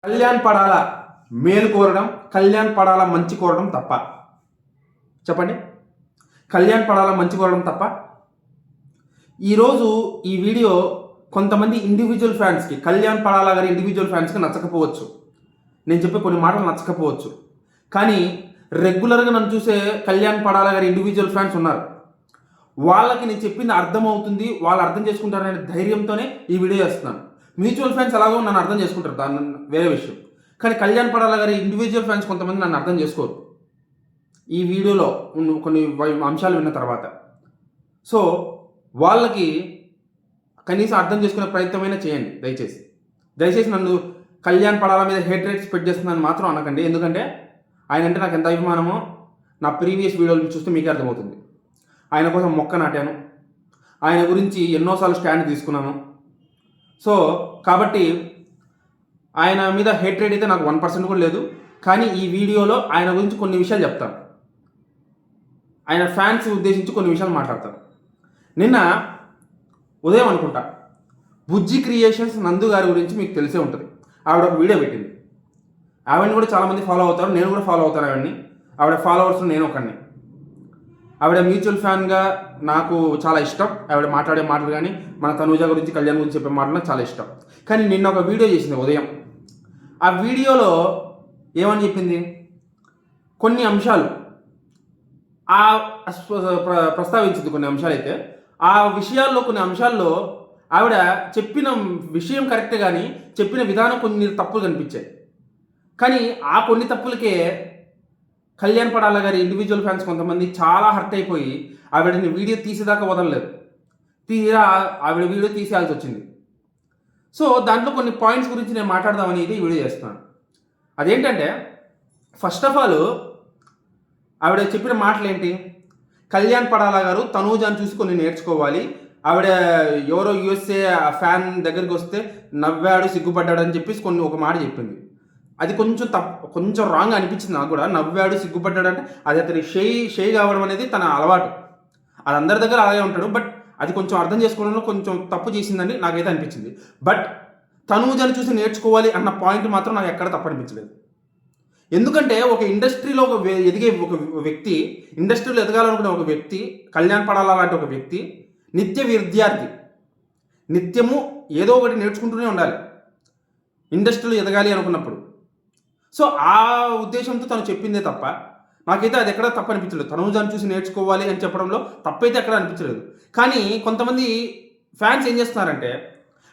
కళ్యాణ్ పడాల మేలు కోరడం, కళ్యాణ్ పడాల మంచి కోరడం తప్ప? చెప్పండి. కళ్యాణ్ పడాల మంచి కోరడం తప్ప? ఈరోజు ఈ వీడియో కొంతమంది ఇండివిజువల్ ఫ్యాన్స్కి, కళ్యాణ్ పడాల గారి ఇండివిజువల్ ఫ్యాన్స్కి నచ్చకపోవచ్చు, నేను చెప్పే కొన్ని మాటలు నచ్చకపోవచ్చు. కానీ రెగ్యులర్గా నన్ను చూసే కళ్యాణ్ పడాల గారి ఇండివిజువల్ ఫ్యాన్స్ ఉన్నారు. వాళ్ళకి నేను చెప్పింది అర్థమవుతుంది, వాళ్ళు అర్థం చేసుకుంటారనే ధైర్యంతోనే ఈ వీడియో చేస్తున్నాను. మ్యూచువల్ ఫ్యాన్స్ ఎలాగో నన్ను అర్థం చేసుకుంటారు, దాన్ని వేరే విషయం. కానీ కళ్యాణ్ పడాల గారి ఇండివిజువల్ ఫ్యాన్స్ కొంతమంది నన్ను అర్థం చేసుకోరు ఈ వీడియోలో కొన్ని అంశాలు విన్న తర్వాత. సో వాళ్ళకి కనీసం అర్థం చేసుకునే ప్రయత్నమైనా చేయండి దయచేసి నన్ను కళ్యాణ్ పడాల మీద హేట్రేట్ స్ప్రెడ్ చేస్తున్నాను మాత్రం అనకండి. ఎందుకంటే ఆయన అంటే నాకు ఎంత అభిమానమో నా ప్రీవియస్ వీడియోలు చూస్తే మీకే అర్థమవుతుంది. ఆయన కోసం మొక్క నాటాను, ఆయన గురించి ఎన్నోసార్లు స్టాండ్ తీసుకున్నాను. సో కాబట్టి ఆయన మీద హేట్రేట్ అయితే నాకు 1% కూడా లేదు. కానీ ఈ వీడియోలో ఆయన గురించి కొన్ని విషయాలు చెప్తాను, ఆయన ఫ్యాన్స్ ఉద్దేశించి కొన్ని విషయాలు మాట్లాడతాను. నిన్న ఉదయం అనుకుంటా బుజ్జి క్రియేషన్స్ నందు గారి గురించి మీకు తెలిసే ఉంటుంది. ఆవిడ ఒక వీడియో పెట్టింది. ఆవిడని కూడా చాలామంది ఫాలో అవుతారు, నేను కూడా ఫాలో అవుతాను ఆవిడని. ఆవిడ ఫాలోవర్స్ నేను ఒకరిని. ఆవిడ మ్యూచువల్ ఫ్యాన్గా నాకు చాలా ఇష్టం. ఆవిడ మాట్లాడే మాటలు కానీ, మన తనూజ గురించి, కళ్యాణ్ గురించి చెప్పే మాటలు నాకు చాలా ఇష్టం. కానీ నిన్న ఒక వీడియో చేసింది ఉదయం. ఆ వీడియోలో ఏమని చెప్పింది, కొన్ని అంశాలు ప్రస్తావించింది. కొన్ని అంశాలు అయితే ఆ విషయాల్లో, కొన్ని అంశాల్లో ఆవిడ చెప్పిన విషయం కరెక్టే, కానీ చెప్పిన విధానం కొన్ని తప్పులు కనిపించాయి. కానీ ఆ కొన్ని తప్పులకే కళ్యాణ్ పడాల గారి ఇండివిజువల్ ఫ్యాన్స్ కొంతమంది చాలా హర్ట్ అయిపోయి ఆవిడని వీడియో తీసేదాకా వదలలేదు. తీరా ఆవిడ వీడియో తీసేయాల్సి వచ్చింది. సో దాంట్లో కొన్ని పాయింట్స్ గురించి నేను మాట్లాడదామని ఇది వీడియో చేస్తున్నాను. అదేంటంటే, ఫస్ట్ ఆఫ్ ఆల్ ఆవిడ చెప్పిన మాటలు ఏంటి, కళ్యాణ్ పడాల గారు తనూజాని చూసి కొన్ని నేర్చుకోవాలి, ఆవిడ ఎవరో యూఎస్ఏ ఫ్యాన్ దగ్గరికి వస్తే నవ్వాడు, సిగ్గుపడ్డాడు అని చెప్పేసి ఒక మాట చెప్పింది. అది కొంచెం రాంగ్ అనిపించింది నాకు కూడా. నవ్వాడు, సిగ్గుపడ్డాడు అంటే అది అతని షై కావడం అనేది తన అలవాటు, అది అందరి దగ్గర అలాగే ఉంటాడు. బట్ అది కొంచెం అర్థం చేసుకోవడంలో కొంచెం తప్పు చేసిందని నాకైతే అనిపించింది. బట్ తనూజని చూసి నేర్చుకోవాలి అన్న పాయింట్ మాత్రం నాకు ఎక్కడ తప్పు అనిపించలేదు. ఎందుకంటే ఒక ఇండస్ట్రీలో ఎదిగే ఒక వ్యక్తి, ఇండస్ట్రీలో ఎదగాలనుకునే ఒక వ్యక్తి, కళ్యాణ్ పడాల లాంటి ఒక వ్యక్తి నిత్య విద్యార్థి, నిత్యము ఏదో ఒకటి నేర్చుకుంటూనే ఉండాలి ఇండస్ట్రీలో ఎదగాలి అనుకున్నప్పుడు. సో ఆ ఉద్దేశంతో తను చెప్పిందే తప్ప నాకైతే అది ఎక్కడ తప్పు అనిపించలేదు. తనూజాని చూసి నేర్చుకోవాలి అని చెప్పడంలో తప్పైతే ఎక్కడ అనిపించలేదు. కానీ కొంతమంది ఫ్యాన్స్ ఏం చేస్తున్నారంటే,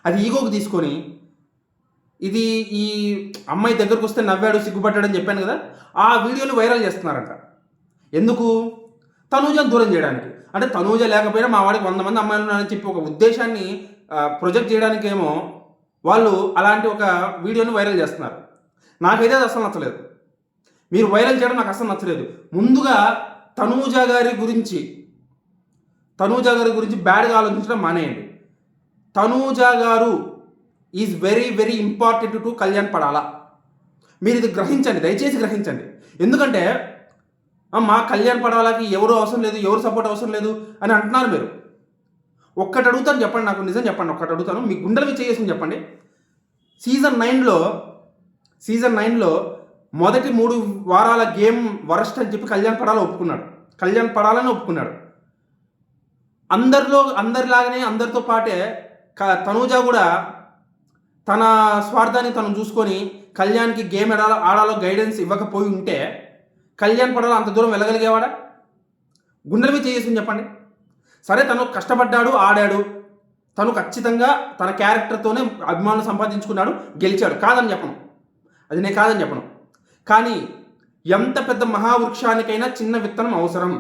అది ఈగోకి తీసుకొని, ఇది ఈ అమ్మాయి దగ్గరకు వస్తే నవ్వాడు, సిగ్గుపడ్డాడని చెప్పాను కదా, ఆ వీడియోలు వైరల్ చేస్తున్నారంట. ఎందుకు? తనూజాని దూరం చేయడానికి. అంటే తనూజ లేకపోయినా మా వాడికి 100 మంది అమ్మాయిలు ఉన్నారని చెప్పి ఒక ఉద్దేశాన్ని ప్రొజెక్ట్ చేయడానికి ఏమో వాళ్ళు అలాంటి ఒక వీడియోని వైరల్ చేస్తున్నారు. నాకైతే అది అసలు నచ్చలేదు. మీరు వైరల్ చేయడం నాకు అసలు నచ్చలేదు. ముందుగా తనూజ గారి గురించి బ్యాడ్గా ఆలోచించడం మానేయండి. తనూజ గారు is very very important to Kalyan Padala. మీరు ఇది గ్రహించండి, దయచేసి గ్రహించండి. ఎందుకంటే మా కళ్యాణ్ పడాలకి ఎవరు అవసరం లేదు, ఎవరు సపోర్ట్ అవసరం లేదు అని అంటున్నారు మీరు. ఒక్కటి అడుగుతాను, చెప్పండి, నాకు నిజం చెప్పండి. ఒక్కటి అడుగుతాను, మీ గుండెలు మీద చేసుకుని చెప్పండి. సీజన్ 9లో మొదటి 3 వారాల గేమ్ వరస్ట్ అని చెప్పి కళ్యాణ్ పడాలని ఒప్పుకున్నాడు. అందరిలాగానే అందరితో పాటే తనూజ కూడా తన స్వార్థాన్ని తను చూసుకొని కళ్యాణ్కి గేమ్ ఆడాలో గైడెన్స్ ఇవ్వకపోయి ఉంటే కళ్యాణ్ పడాల అంత దూరం వెళ్ళగలిగేవాడా? గుండెల మీద చేసుకుని చెప్పండి. సరే, తను కష్టపడ్డాడు, ఆడాడు, తను ఖచ్చితంగా తన క్యారెక్టర్తోనే అభిమానులు సంపాదించుకున్నాడు, గెలిచాడు, కాదని చెప్పను, అది నేను కాదని చెప్పను. కానీ ఎంత పెద్ద మహావృక్షానికైనా చిన్న విత్తనం అవసరం.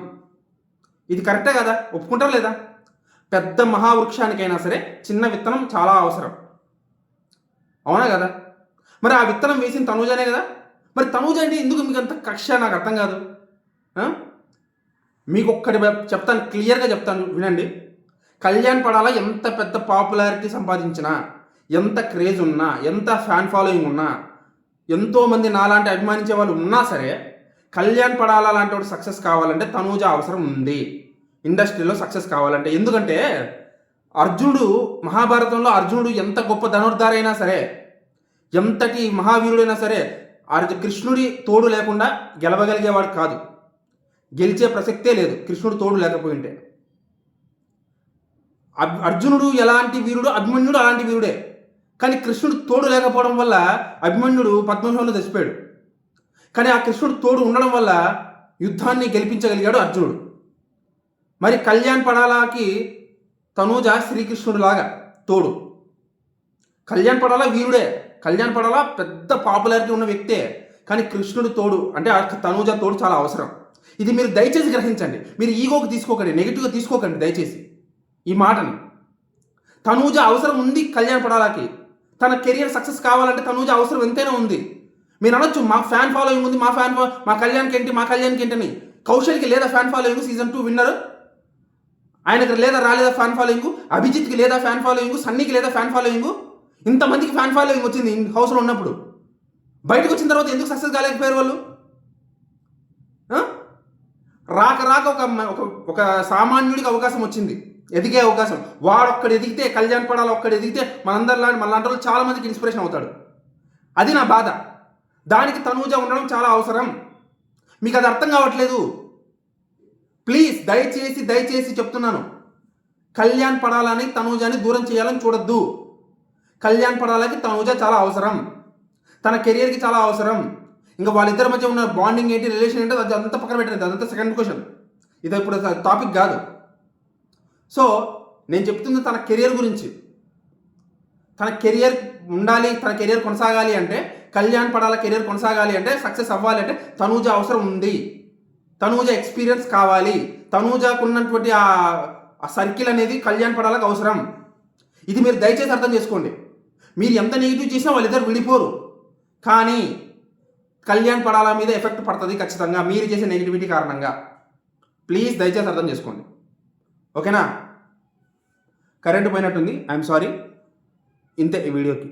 ఇది కరెక్టే కదా? ఒప్పుకుంటారు లేదా? పెద్ద మహావృక్షానికైనా సరే చిన్న విత్తనం చాలా అవసరం, అవునా కదా? మరి ఆ విత్తనం వేసిన తనూజనే కదా. మరి తనూజ అంటే ఎందుకు మీకు అంత కక్ష? నాకు అర్థం కాదు. మీకు ఒక్కటి చెప్తాను, క్లియర్గా చెప్తాను, వినండి. కళ్యాణ్ పడాల ఎంత పెద్ద పాపులారిటీ సంపాదించినా, ఎంత క్రేజ్ ఉన్నా, ఎంత ఫ్యాన్ ఫాలోయింగ్ ఉన్నా, ఎంతోమంది నాలాంటి అభిమానించే వాళ్ళు ఉన్నా సరే, కళ్యాణ్ పడాల లాంటి వాడు సక్సెస్ కావాలంటే తనూజ అవసరం ఉంది ఇండస్ట్రీలో సక్సెస్ కావాలంటే. ఎందుకంటే మహాభారతంలో అర్జునుడు ఎంత గొప్ప ధనుర్ధారైనా సరే, ఎంతటి మహావీరుడైనా సరే ఆ కృష్ణుడి తోడు లేకుండా గెలవగలిగేవాడు కాదు. గెలిచే ప్రసక్తే లేదు కృష్ణుడు తోడు లేకపోయింటే. అర్జునుడు ఎలాంటి వీరుడు, అభిమన్యుడు అలాంటి వీరుడే. కానీ కృష్ణుడు తోడు లేకపోవడం వల్ల అభిమన్యుడు పద్మవ్యూహంలో చచ్చిపోయాడు. కానీ ఆ కృష్ణుడు తోడు ఉండడం వల్ల యుద్ధాన్ని గెలిపించగలిగాడు అర్జునుడు. మరి కళ్యాణ్ పడాలాకి తనూజ శ్రీకృష్ణుడు లాగా తోడు. కళ్యాణ్ పడాలా వీరుడే, కళ్యాణ్ పడాలా పెద్ద పాపులారిటీ ఉన్న వ్యక్తే. కానీ కృష్ణుడు తోడు అంటే తనూజ తోడు చాలా అవసరం. ఇది మీరు దయచేసి గ్రహించండి. మీరు ఈగోకి తీసుకోకండి, నెగిటివ్గా తీసుకోకండి దయచేసి ఈ మాటని. తనూజ అవసరం ఉంది కళ్యాణ్ పడాలాకి. తన కెరియర్ సక్సెస్ కావాలంటే తనూజ అవసరం ఎంతైనా ఉంది. మీరు అనొచ్చు మా ఫ్యాన్ ఫాలోయింగ్ ఉంది, మా కళ్యాణ్కి ఏంటి అని. కౌశల్కి లేదా ఫ్యాన్ ఫాలోయింగ్, సీజన్ 2 విన్నర్, ఆయనకి లేదా రాలేదా ఫ్యాన్ ఫాలోయింగ్, అభిజిత్కి లేదా ఫ్యాన్ ఫాలోయింగ్, సన్నీకి లేదా ఫ్యాన్ ఫాలోయింగ్. ఇంతమందికి ఫ్యాన్ ఫాలోయింగ్ వచ్చింది హౌస్లో ఉన్నప్పుడు. బయటకు వచ్చిన తర్వాత ఎందుకు సక్సెస్ కాలేకపోయారు వాళ్ళు? రాక ఒక సామాన్యుడికి అవకాశం వచ్చింది, ఎదిగే అవకాశం. వాడొక్కడు ఎదిగితే, కళ్యాణ్ పడాలి ఒక్కడు ఎదిగితే మనందరిలాంటి మళ్ళంటి వాళ్ళు చాలా మందికి ఇన్స్పిరేషన్ అవుతాడు. అది నా బాధ. దానికి తనూజ ఉండడం చాలా అవసరం. మీకు అది అర్థం కావట్లేదు. ప్లీజ్ దయచేసి చెప్తున్నాను, కళ్యాణ్ పడాలని తనూజని దూరం చేయాలని చూడొద్దు. కళ్యాణ్ పడాలకి తనూజ చాలా అవసరం, తన కెరియర్కి చాలా అవసరం. ఇంకా వాళ్ళిద్దరి మధ్య ఉన్న బాండింగ్ ఏంటి, రిలేషన్ ఏంటో అది అంతా పక్కన పెట్టండి, అదంతా సెకండ్ క్వశ్చన్. ఇది ఇప్పుడు టాపిక్ కాదు. సో నేను చెప్తుంది తన కెరియర్ గురించి. తన కెరియర్ ఉండాలి, తన కెరియర్ కొనసాగాలి అంటే, కళ్యాణ్ పడాల కెరియర్ కొనసాగాలి అంటే, సక్సెస్ అవ్వాలి అంటే తనూజ అవసరం ఉంది. తనూజ ఎక్స్పీరియన్స్ కావాలి. తనూజకు ఉన్నటువంటి ఆ సర్కిల్ అనేది కళ్యాణ్ పడాలకు అవసరం. ఇది మీరు దయచేసి అర్థం చేసుకోండి. మీరు ఎంత నెగిటివ్ చేసినా వాళ్ళిద్దరు విడిపోరు. కానీ కళ్యాణ్ పడాల మీద ఎఫెక్ట్ పడుతుంది ఖచ్చితంగా మీరు చేసే నెగిటివిటీ కారణంగా. ప్లీజ్ దయచేసి అర్థం చేసుకోండి, ఓకేనా? కరెంటు పోయినట్టుంది, ఐఎమ్ సారీ. ఇంతే ఈ వీడియోకి.